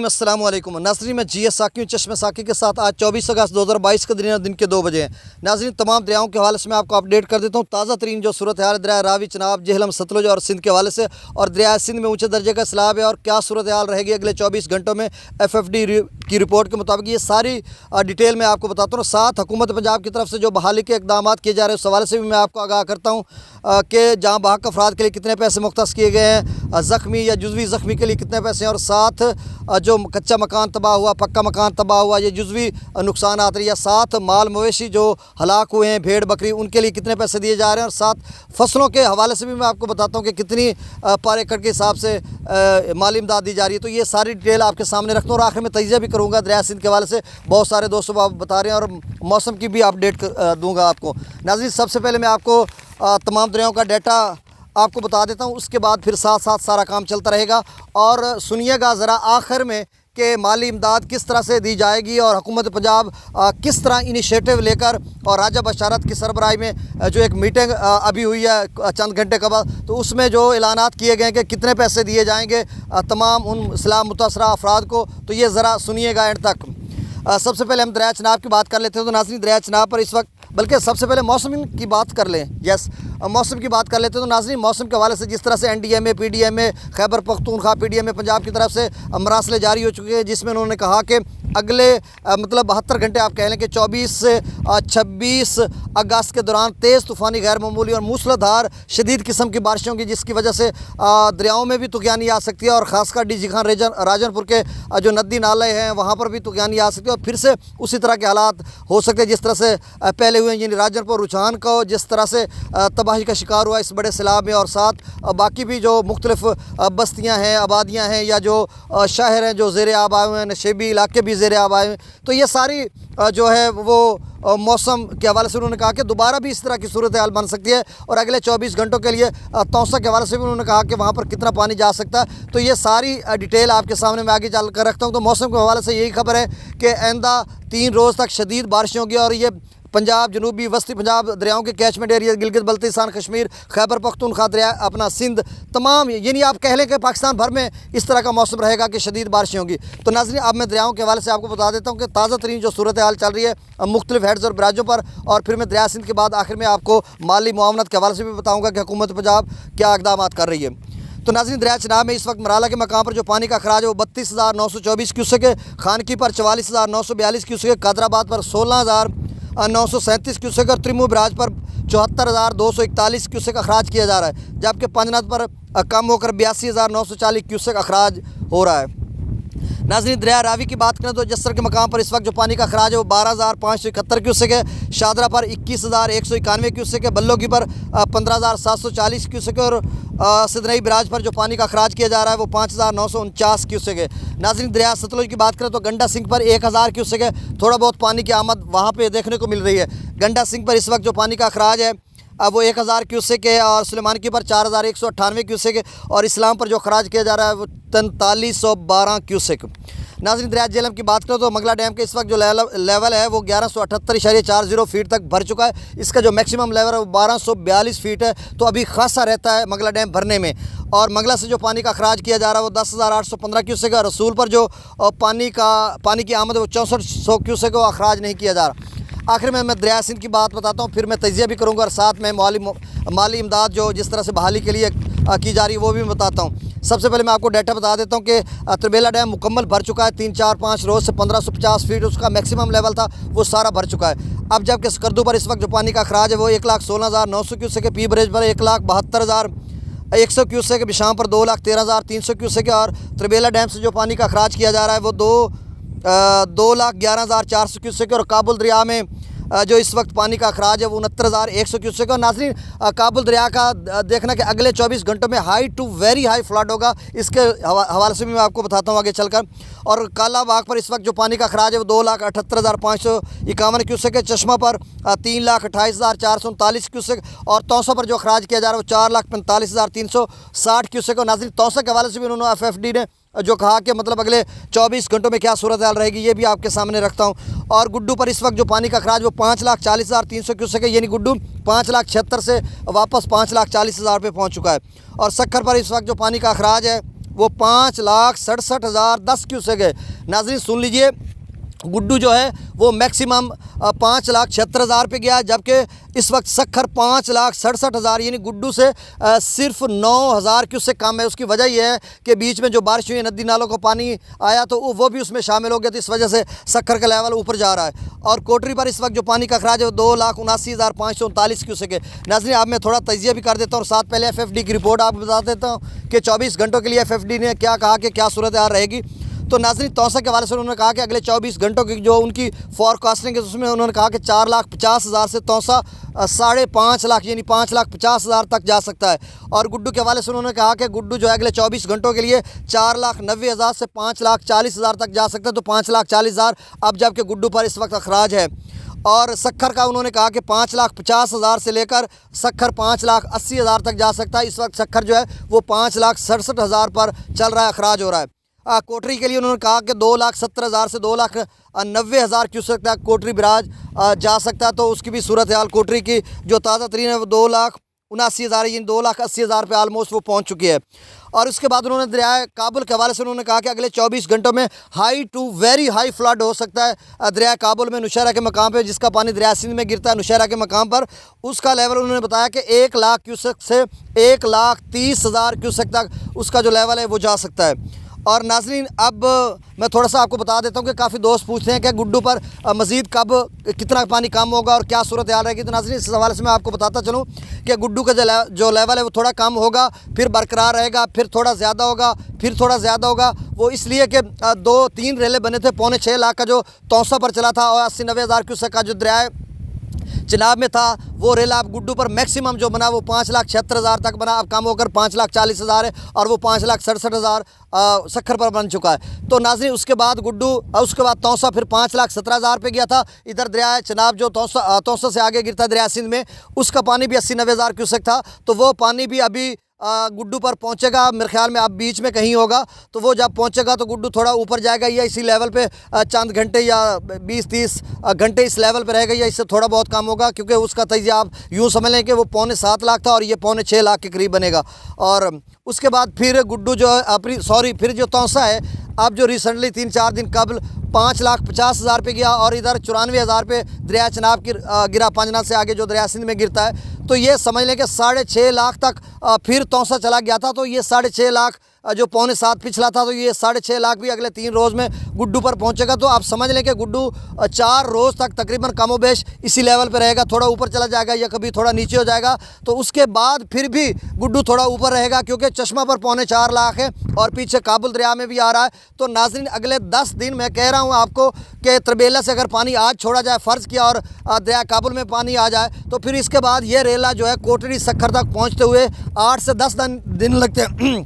अस्सलाम वालेकुम नाज़रीन, मैं जी एस साकी हूँ चश्मे साकी के साथ। आज 24 अगस्त 2022 का दिन के 2 बजे हैं। नाज़रीन, तमाम दरियाओं के हवाले से मैं आपको अपडेट कर देता हूँ। ताज़ा तरीन जो सूरत हाल दरिया रावी, चनाब, जेहलम, सतलुज और सिंध के हवाले से, और दरिया सिंध में ऊँचे दर्जे का सैलाब है और क्या सूरत हाल रहेगी अगले 24 घंटों में FFD की रिपोर्ट के मुताबिक, ये सारी डिटेल मैं आपको बताता हूँ। साथ हुकूमत पंजाब की तरफ से जो बहाली के इकदाम किए जा रहे हैं उस हवाले से भी मैं आपको आगाह करता हूँ कि जहाँ बहक अफराद के लिए कितने पैसे मुख्तस किए गए हैं, ज़ख्मी या जुज़वी ज़ख्मी के लिए कितने पैसे हैं, और साथ जो कच्चा मकान तबाह हुआ, पक्का मकान तबाह हुआ, ये जुज़वी नुकसान आते हैं, या साथ माल मवेशी जो हलाक हुए हैं, भेड़ बकरी, उनके लिए कितने पैसे दिए जा रहे हैं, और साथ फसलों के हवाले से भी मैं आपको बताता हूँ कि कितनी पर एकड़ के हिसाब से माली इमदाद दी जा रही है। तो ये सारी डिटेल आपके सामने रखता हूँ और आखिर में तजिया भी करूँगा दरिया सिंध के हवाले से। बहुत सारे दोस्तों आप बता रहे हैं और मौसम की भी अपडेट दूँगा आपको। नाज़रीन, सबसे पहले मैं आपको तमाम दरियाओं का डाटा आपको बता देता हूँ, उसके बाद फिर साथ साथ सारा काम चलता रहेगा। और सुनिएगा ज़रा आखिर में कि माली इमदाद किस तरह से दी जाएगी और हुकूमत पंजाब किस तरह इनिशिएटिव लेकर, और राजा बशारत की सरबराही में जो एक मीटिंग अभी हुई है चंद घंटे के बाद, तो उसमें जो ऐलानात किए गए हैं कि कितने पैसे दिए जाएंगे तमाम उन इस्लाम मुतासरा अफराद को, तो ये ज़रा सुनिएगा एंड तक। सबसे पहले हम दरिया चनाब की बात कर लेते हैं। तो नाज़रीन, दरिया चनाब पर इस वक्त, बल्कि सबसे पहले मौसम की बात कर लें। यस, मौसम की बात कर लेते हैं। तो नाज़रीन, मौसम के हवाले से जिस तरह से NDMA, PDMA, Khyber Pakhtunkhwa PDMA Punjab की तरफ से मरासले जारी हो चुके हैं, जिसमें उन्होंने कहा कि अगले मतलब 72 घंटे आप कह लें कि 24 से 26 अगस्त के दौरान तेज़ तूफ़ानी, गैर मामूली और मूसलाधार शदीद किस्म की बारिशें होंगी, जिसकी वजह से दरियाओं में भी तुग़यानी आ सकती है, और ख़ासकर DG खान राजनपुर के जो नदी नाले हैं वहाँ पर भी तुग़यानी आ सकती है, और फिर से उसी तरह के हालात हो सकते हैं जिस तरह से पहले हुए, यानी राजनपुर रुझान को जिस तरह से तबाही का शिकार हुआ इस बड़े सैलाब में, और साथ बाकी भी जो मुख्तलिफ बस्तियाँ हैं, आबादियाँ हैं, या जो शहर हैं जो ज़ेर आब आए हुए हैं, नशेबी इलाके भी ज़ेर आब आए हुए हैं। तो ये सारी जो है वो मौसम के हवाले से उन्होंने कहा कि दोबारा भी इस तरह की सूरत हाल बन सकती है, और अगले 24 घंटों के लिए तौसा के हवाले से भी उन्होंने कहा कि वहाँ पर कितना पानी जा सकता है। तो ये सारी डिटेल आपके सामने मैं आगे चल कर रखता हूँ। तो मौसम के हवाले से यही खबर है कि आइंदा 3 रोज़ तक शदीद बारिशें होंगी, और ये पंजाब, जनूबी वस्ती पंजाब दरियाओं के कैचमेंट एरिया, गिलगित बल्तिस्तान, कश्मीर, खैबर पख्तूनख्वा दरिया, अपना सिंध, तमाम, यानी आप कह लें कि पाकिस्तान भर में इस तरह का मौसम रहेगा कि शदीद बारिशें होंगी। तो नाज़रीन, अब मैं दरियाओं के हवाले से आपको बता देता हूँ कि ताज़ा तरीन जो सूरत हाल चल रही है मुख्तलिफ हेड्स और बराजों पर, और फिर मैं दरिया सिंध के बाद आखिर में आपको माली मुआवनत के हवाले से भी बताऊँगा कि हुकूमत पंजाब क्या इक़दाम कर रही है। तो नाज़रीन, दरिया चनाब में इस वक्त मराला के मकाम पर जो पानी का अखराज है वो 32,924 क्यूसेक है, खानकी पर 44,942 क्यूसेक है, कादराबाद पर 16,937 क्यूसेक, और त्रिमू बराज पर 74,241 क्यूसेक अखराज किया जा रहा है, जबकि पंजनाद पर कम होकर 82,940 क्यूसेक अखराज हो रहा है। नाज़रीन, दरिया रावी की बात करें तो जस्सर के मकाम पर इस वक्त जो पानी का अखराज है वो 12,571 क्यूसेक है, शादरा पर 21,191 क्यूसेक है, बल्लोगी पर 15,740 क्यूसेक है, और सिदनई बराज पर जो पानी का अखराज किया जा रहा है वो 5,949 क्यूसेक है। नाज़रीन, दरिया सतलुज की बात करें तो गंडा सिंह पर 1,000 क्यूसेक है, थोड़ा बहुत पानी की आमद वहाँ पर देखने को मिल रही है। गंडा सिंह पर इस वक्त जो पानी का अखराज है अब वो 1,000 क्यूसेक है, और सुलेमानकी पर 4,198 क्यूसेक है, और इस्लाम पर जो खराज किया जा रहा है वो 4312 क्यूसेक। नाज़रीन, दरिया जेहलम की बात करें तो मंगला डैम के इस वक्त जो लेवल है वो 1178.40 फीट तक भर चुका है। इसका जो मैक्सिमम लेवल है वो 1242 फीट है, तो अभी खासा रहता है मंगला डैम भरने में। और मंगला से जो पानी का अखराज किया जा रहा है वो 10,815 क्यूसेक है, रसूल पर जो पानी की आमद है वो 6400 क्यूसेक है, अखराज नहीं किया जा रहा। आखिर में मैं दरिया सिंध की बात बताता हूँ, फिर मैं तजिया भी करूँगा, और साथ में माली इमदाद जो जिस तरह से बहाली के लिए की जा रही है वो भी मैं बताता हूँ। सबसे पहले मैं आपको डाटा बता देता हूँ कि त्रिबेला डैम मुकम्मल भर चुका है। 3-4-5 रोज़ से 1550 फीट उसका मैक्सिमम लेवल था, वो सारा भर चुका है। अब जबकि स्कर्दू पर इस वक्त जो पानी का अखराज है वो 1,16,900 क्यूसेक है, पी ब्रिज पर 1,72,100 क्यूसेक है, बिशाम पर 2,13,300 क्यूसेक है, और त्रिबेला डैम से जो पानी का अखराज किया जा रहा है वो 2,11,400 क्यूसेक है, और काबुल दरिया में जो इस वक्त पानी का अखराज है वो 69,100 क्यूसेक है। और नाज़रीन, काबुल दरिया का देखना कि अगले 24 घंटों में high to very high flood होगा, इसके हवाले से भी मैं आपको बताता हूँ आगे चलकर। और काला बाग पर इस वक्त जो पानी का अखराज है वो 2,78,551 क्यूसेक है, चश्मा पर 3,28,439 क्यूसेक, और तौसा पर जो अखराज किया जा रहा है वो 4,45,360 क्यूसेक। और नाज़रीन, तौसा के हवाले से भी उन्होंने FFD ने जो कहा कि मतलब अगले 24 घंटों में क्या सूरत हाल रहेगी, ये भी आपके सामने रखता हूँ। और गुड्डू पर इस वक्त जो पानी का अखराज वो 5,40,300 क्यूसेक है, यानी गुड्डू 5,76,000 से वापस 5,40,000 पे पहुँच चुका है। और सक्खर पर इस वक्त जो पानी का अखराज है वो 5,67,010 क्यूसेक है। नाज़रीन सुन लीजिए, गुड्डू जो है वो मैक्सिमम 5,76,000 पे गया, जबकि इस वक्त सखर 5,67,000 यानी गुड्डू से सिर्फ 9,000 क्यूसेक कम है। उसकी वजह यह है कि बीच में जो बारिश हुई, नदी नालों को पानी आया तो वो भी उसमें शामिल हो गया, तो इस वजह से सखर का लेवल ऊपर जा रहा है। और कोटरी पर इस वक्त जो पानी का अखराज है वो 2,79,539 क्यूसेक है। नाज़रीन अब मैं थोड़ा तजिया भी कर देता हूँ और साथ पहले FFD की रिपोर्ट आपको बता देता हूँ कि 24 घंटों के लिए FFD ने क्या कहा कि क्या सूरत हाल रहेगी। तो नाज़रीन तौसा के हवाले से उन्होंने कहा कि अगले 24 घंटों की जो उनकी फॉरकास्टिंग है उसमें उन्होंने कहा कि 4,50,000 से तौसा 5.5 लाख यानी 5,50,000 तक जा सकता है। और गुड्डू के हवाले से उन्होंने कहा कि गुड्डू जो है अगले 24 घंटों के लिए 4,90,000 से 5,40,000 तक जा सकता है। तो 5,40,000 अब जबकि गुड्डू पर इस वक्त अखराज है। और सखर का उन्होंने कहा कि 5,50,000 से लेकर सखर 5,80,000 तक जा सकता है। इस वक्त सखर जो है वो 5,67,000 पर चल रहा है, अखराज हो रहा है। कोटरी के लिए उन्होंने कहा कि 2,70,000 से 2,90,000 क्यूसेक तक कोटरी बराज जा सकता है। तो उसकी भी सूरत हाल कोटरी की जो ताज़ा तरीन है वो 2,79,000 यानी 2,80,000 पे आलमोस्ट वो पहुंच चुकी है। और उसके बाद उन्होंने दरिया काबुल के हवाले से उन्होंने कहा कि अगले 24 घंटों में high to very high flood हो सकता है दरिया काबुल में नुशैरा के मकाम पे, जिसका पानी दरिया सिंध में गिरता है नुशैरा के मकाम पर। उसका लेवल उन्होंने बताया कि 1 लाख क्यूसेक से 1,30,000 क्यूसेक तक उसका जो लेवल है वो जा सकता है। और नाज़रीन अब मैं थोड़ा सा आपको बता देता हूँ कि काफ़ी दोस्त पूछते हैं कि गुड्डू पर मज़ीद कब कितना पानी कम होगा और क्या सूरत हाल रहेगी। तो नाज़रीन इस हवाले से मैं आपको बताता चलूँ कि गुड्डू का जो लेवल है वो थोड़ा कम होगा, फिर बरकरार रहेगा, फिर थोड़ा ज़्यादा होगा, फिर थोड़ा ज़्यादा होगा। वो इसलिए कि 2-3 रेले बने थे, 5.25 लाख का जो तौसा पर चला था और 80-90,000 क्यूसेक का जो दरिया चिनाब में था वो रेला अब गुड्डू पर मैक्सिमम जो बना वो 5,76,000 तक बना, अब कम होकर 5,40,000 है और वो 5,67,000 सखर पर बन चुका है। तो नाज़रीन उसके बाद गुड्डू उसके बाद तौसा फिर 5,17,000 पे गया था। इधर दरिया चिनाब जो तौसा से आगे गिरता है दरिया सिंध में, उसका पानी भी 80-90,000 क्यूसेक था। तो वो पानी भी अभी गुड्डू पर पहुंचेगा, मेरे ख्याल में अब बीच में कहीं होगा। तो वो जब पहुंचेगा तो गुड्डू थोड़ा ऊपर जाएगा या इसी लेवल पे चंद घंटे या 20-30 घंटे इस लेवल पे रहेगा या इससे थोड़ा बहुत कम होगा, क्योंकि उसका तजिया आप यूँ समझ लें कि वो 5.25 लाख था और ये 5.6 लाख के करीब बनेगा। और उसके बाद फिर गुड्डू जो फिर जो तौसा है अब जो रिसेंटली 3-4 दिन कबल 5,50,000 पे गया और इधर 94,000 पे दरिया चिनाब की गिरा, पंजना से आगे जो दरिया सिंध में गिरता है। तो ये समझ लें कि 6.5 लाख तक फिर तौसा चला गया था। तो ये 6.5 लाख जो 6.25 पिछला था, तो ये 6.5 लाख भी अगले 3 रोज़ में गुड्डू पर पहुंचेगा। तो आप समझ लें कि गुड्डू 4 रोज़ तक तकरीबन कमोबेश इसी लेवल पर रहेगा, थोड़ा ऊपर चला जाएगा या कभी थोड़ा नीचे हो जाएगा। तो उसके बाद फिर भी गुड्डू थोड़ा ऊपर रहेगा, क्योंकि चश्मा पर 4.25 लाख है और पीछे काबुल दरिया में भी आ रहा है। तो नाज़रीन अगले 10 दिन मैं कह रहा हूँ आपको कि तरबेला से अगर पानी आज छोड़ा जाए, फ़र्ज़ किया, और दरिया काबुल में पानी आ जाए, तो फिर इसके बाद ये रेला जो है कोटरी सखर तक पहुँचते हुए 8 से 10 दिन लगते हैं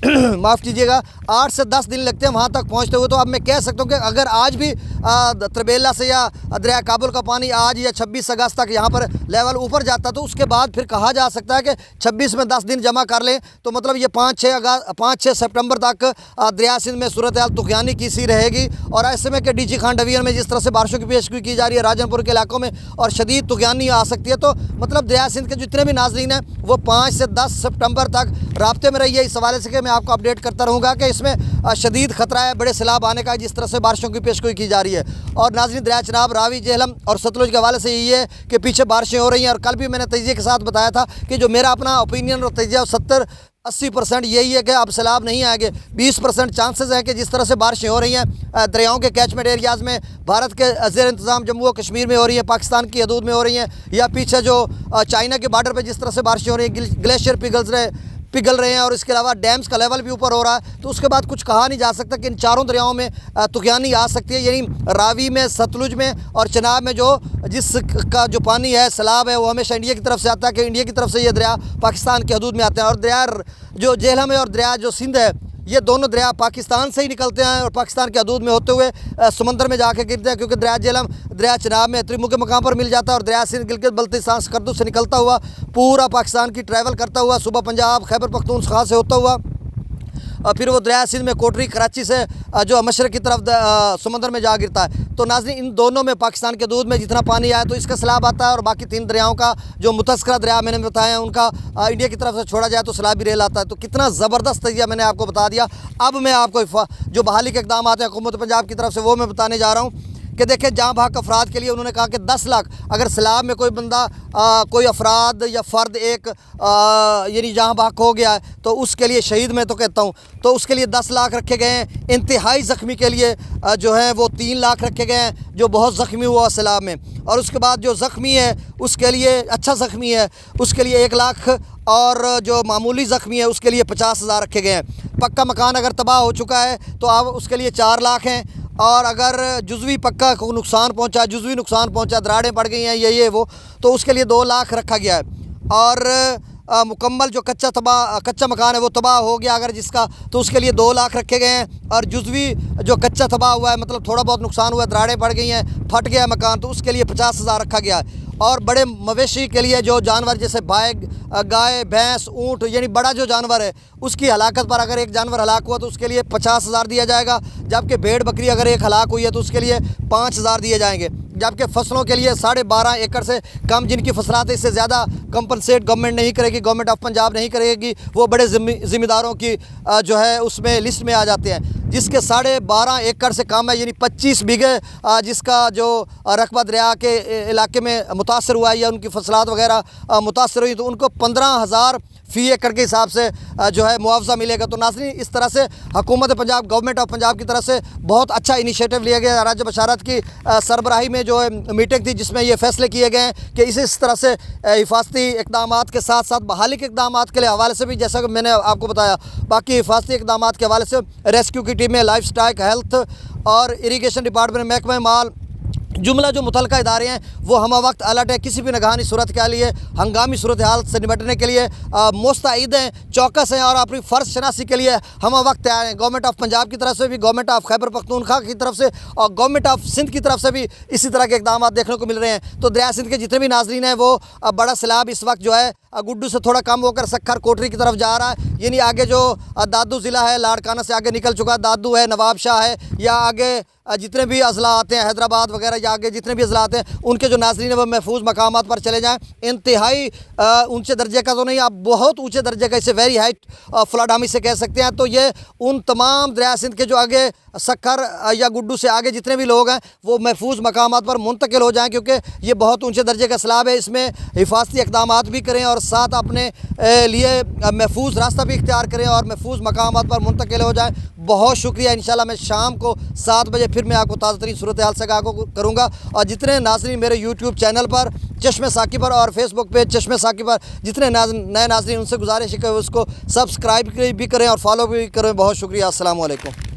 माफ़ कीजिएगा, 8 से 10 दिन लगते हैं वहाँ तक पहुँचते हुए। तो अब मैं कह सकता हूँ कि अगर आज भी तरबेला से या दरिया काबुल का पानी आज या 26 अगस्त तक यहाँ पर लेवल ऊपर जाता, तो उसके बाद फिर कहा जा सकता है कि 26 में 10 दिन जमा कर लें, तो मतलब ये 5-6 सितंबर तक दरिया सिंध में सूरत हाल तुगयानी की सी रहेगी। और ऐसे में कि DG खान डिवीज़न में जिस तरह से बारिशों की पेशगोई की जा रही है राजनपुर के इलाकों में, और शदीद तुगयानी आ सकती है। तो मतलब दरिया सिंध के जितने भी नाज़रीन हैं वो 5 से 10 सितंबर तक राब्ते में रहिए, इस हवाले से कि मैं आपको अपडेट करता रहूँगा कि इसमें शदीद ख़तरा है बड़े सैलाब आने का, जिस तरह से बारिशों की पेशगोई की जा रही है। और नाज़रीन दरिया चिनाब, रावी, जेहलम और सतलुज के हवाले से यही है कि पीछे बारिशें हो रही हैं। और कल भी मैंने तजिए के साथ बताया था कि जो मेरा अपना ओपिनियन और तजिया 70-80% यही है कि अब सैलाब नहीं आएंगे। 20% चांसेस हैं कि जिस तरह से बारिशें हो रही हैं दरियाओं के कैचमेंट एरियाज़ में, भारत के ज़ेर इंतज़ाम जम्मू व कश्मीर में हो रही है, पाकिस्तान की हदूद में हो रही हैं, या पीछे जो चाइना के बॉर्डर पर जिस तरह से बारिशें हो रही हैं, ग्लेशियर पिघल रहे हैं, और इसके अलावा डैम्स का लेवल भी ऊपर हो रहा है। तो उसके बाद कुछ कहा नहीं जा सकता कि इन चारों दरियाओं में तुगयानी आ सकती है। यानी रावी में, सतलुज में और चिनाब में जिसका जो पानी है, सैलाब है, वो हमेशा इंडिया की तरफ से आता है, कि इंडिया की तरफ से ये दरिया पाकिस्तान की हदूद में आते हैं। और दरिया जो जेहलम है और दरिया जो सिंध है, ये दोनों दरिया पाकिस्तान से ही निकलते हैं और पाकिस्तान के हदूद में होते हुए समंदर में जाके गिरते हैं, क्योंकि दरिया जेहलम दरिया चिनाब में त्रिमुख के मकाम पर मिल जाता है, और दरिया सिंध गिलगित बल्तिस्तान स्कर्दू से निकलता हुआ पूरा पाकिस्तान की ट्रैवल करता हुआ सुबह पंजाब, खैबर पख्तूनख्वा से होता हुआ फिर वो दरिया सिंध में कोटरी कराची से जो मशरक़ की तरफ समंदर में जा गिरता है। तो नाज़रीन, इन दोनों में पाकिस्तान के दूध में जितना पानी आया तो इसका सैलाब आता है, और बाकी 3 दरियाओं का जो मुतस्करा दरिया मैंने बताया उनका इंडिया की तरफ से छोड़ा जाए तो सैलाबी रेल आता है। तो कितना ज़बरदस्त तजिया मैंने आपको बता दिया। अब मैं आपको जो बहाली के इक़दाम आते हैं हुकूमत पंजाब की तरफ से वो मैं बताने जा रहा हूँ कि देखें, जहाँ भाग अफराद के लिए उन्होंने कहा कि 10 लाख, अगर सैलाब में कोई बंदा कोई अफराद या फ़र्द एक यानी जहाँ भाग हो गया है तो उसके लिए, शहीद मैं तो कहता हूँ, तो उसके लिए 10 लाख रखे गए हैं। इंतहाई ज़ख्मी के लिए जो है वो 3 लाख रखे गए हैं, जो बहुत ज़ख्मी हुआ सैलाब में। और उसके बाद जो ज़ख्मी है उसके लिए, अच्छा ज़ख्मी है उसके लिए 1 लाख, और जो मामूली ज़ख्मी है उसके लिए 50,000 रखे गए हैं। पक्का मकान अगर तबाह हो चुका है तो अब उसके लिए 4 लाख हैं, और अगर जुज़वी पक्का को नुकसान पहुंचा, जुज़वी नुकसान पहुंचा, दरारें पड़ गई हैं ये वो, तो उसके लिए 2 लाख रखा गया है। और मुकम्मल जो कच्चा मकान है वो तबाह हो गया अगर जिसका, तो उसके लिए 2 लाख रखे गए हैं। और जुज़वी जो कच्चा तबाह हुआ है, मतलब थोड़ा बहुत नुकसान हुआ है, दरारें पड़ गई हैं, फट गया मकान, तो उसके लिए 50,000 रखा गया है। और बड़े मवेशी के लिए जो जानवर जैसे गाय, भैंस, ऊँट, यानी बड़ा जो जानवर है उसकी हलाकत पर अगर एक जानवर हलाक हुआ तो उसके लिए 50,000 दिया जाएगा। जबकि भेड़ बकरी अगर एक हलाक हुई है तो उसके लिए 5,000 दिए जाएंगे। जबकि फसलों के लिए 12.5 एकड़ से कम जिनकी फसलात है, इससे ज़्यादा कंपनसेट गवर्नमेंट नहीं करेगी, गवर्नमेंट ऑफ पंजाब नहीं करेगी, वो बड़े ज़िम्मेदारों की जो है उसमें लिस्ट में आ जाते हैं। जिसके 12.5 एकड़ से कम है, यानी 25 बीघे जिसका जो रकबा दरिया के इलाके में मुतासर हुआ है या उनकी फसलात वगैरह मुतासर हुई, तो उनको 15,000 फ़ी एकड़ के हिसाब से जो है मुआवजा मिलेगा। तो नाज़रीन, इस तरह से हुकूमत पंजाब, गवर्नमेंट ऑफ पंजाब की तरफ से बहुत अच्छा इनिशिएटिव लिया गया। राज्य बशारत की सरबराही में जो है मीटिंग थी जिसमें ये फैसले किए गए हैं कि इस तरह से हिफाजती इक़दामात के साथ साथ बहाली के इक़दामात के हवाले से भी, जैसा कि मैंने आपको बताया, बाकी हिफाजती इक़दामात के हवाले से रेस्क्यू की टीमें, लाइफ स्टॉक, हेल्थ और इरीगेशन डिपार्टमेंट, महकमा माल, जुमला जो मुतलका इदारे हैं वो हम वक्त अलर्ट है। किसी भी नगानी सूरत के लिए, हंगामी सूरत हाल से निपटने के लिए मुस्तैद हैं, चौकस हैं, और अपनी फ़र्ज शनासी के लिए हम वक्त तैयार हैं। गवर्नमेंट ऑफ पंजाब की तरफ से भी, गवर्नमेंट ऑफ खैबर पख्तूनख्वा की तरफ से और गवर्नमेंट ऑफ सिंध की तरफ से भी इसी तरह के इक़दाम देखने को मिल रहे हैं। तो दरिया सिंध के जितने भी नाज़रीन हैं वो बड़ा सैलाब इस वक्त जो है गुड्डू से थोड़ा कम होकर सक्खर कोटरी की तरफ जा रहा है, यानी आगे जो दादू ज़िला है, लाड़काना से आगे निकल चुका, दादू है, नवाब शाह है, या आगे जितने भी अजला आते हैं हैदराबाद वगैरह, या आगे जितने भी अजला आते हैं उनके जो नाज़रीन है वो महफूज मकामात पर चले जाएँ। इंतहाई ऊंचे दर्जे का तो नहीं, आप बहुत ऊंचे दर्जे का, इसे वेरी हाइट फ्लड हम इसे कह सकते हैं। तो ये उन तमाम दरिया सिंध के जो आगे सक्खर या गुड्डू से आगे जितने भी लोग हैं वो महफूज मकामात पर मुंतकिल हो जाएँ, क्योंकि ये बहुत ऊंचे दर्जे का सैलाब है। इसमें हिफाजती इक़दाम भी करें और साथ अपने लिए महफूज रास्ता भी इख्तियार करें और महफूज मकामात पर मुंतकिल हो जाएँ। बहुत शुक्रिया। इंशाल्लाह मैं शाम को 7 बजे फिर मैं आपको ताज़ा तरीन सूरत हाल से आगाह करूँगा। और जितने नाज़रीन मेरे यूट्यूब चैनल पर चश्मे साकी पर और फेसबुक पेज चश्मे साकी पर जितने नए नाज़रीन, उनसे गुजारिश है कि उसको सब्सक्राइब भी करें और फॉलो भी करें। बहुत शुक्रिया। अस्सलाम वालेकुम।